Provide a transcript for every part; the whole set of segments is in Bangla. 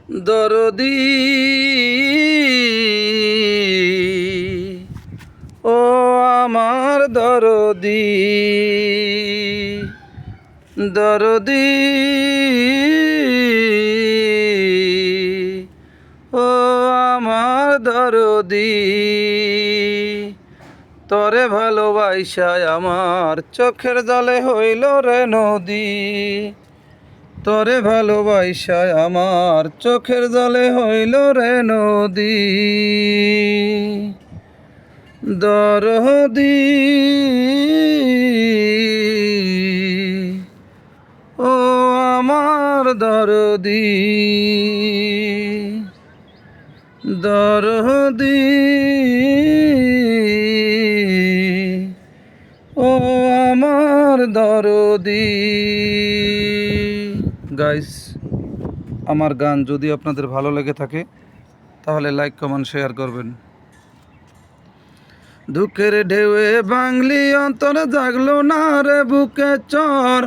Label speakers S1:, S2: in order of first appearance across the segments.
S1: দরদি ও আমার দরদি, দরদি ও আমার দরদি, তরে ভালোবাসায় আমার চোখের জলে হইল রে নদী। তরে ভালোবাসায় আমার চোখের জলে হইল রে নদী। দরদি ও আমার দরদি, দরদি ও আমার দরদি। গাইস, আমার গান যদি আপনাদের ভালো লেগে থাকে তাহলে লাইক কমেন্ট শেয়ার করবেন। দুঃখের ঢেউয়ে বাংলি অন্তর জাগলো না রে বুকে চর,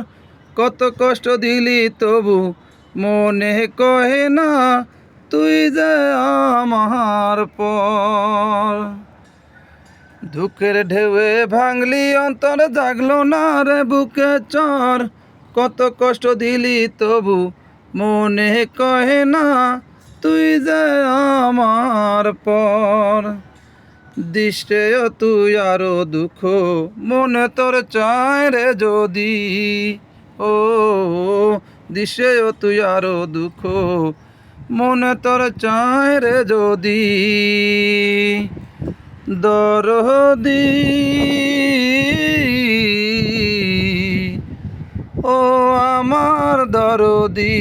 S1: কত কষ্ট দিলি তবু মনে কহে না তুই যে আমার পর। দুঃখের ঢেউয়ে ভাঙলি অন্তর জাগলো না রে বুকে চর, কত কষ্ট দিলি তবু মনে কহে না তুই যে আমার পর। দিশে তুই আরো দুঃখ মনে তোর চায় রে যদি, ও দিশে তুই আরো দুঃখ মনে তোর চায় রে যদি। দরদি ও আমার দরদি,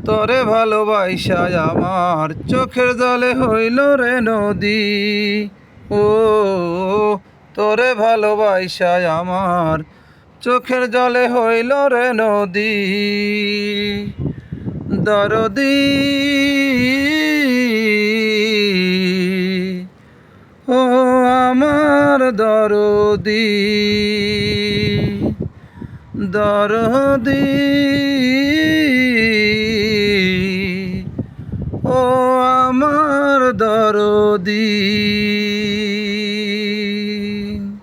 S1: তরে ভালোবাসায় আমার চোখের জলে হইল রে নদী। ও তরে ভালোবাসায় আমার চোখের জলে হইল রে নদী। দরদি ও আমার দরদি, দরদি।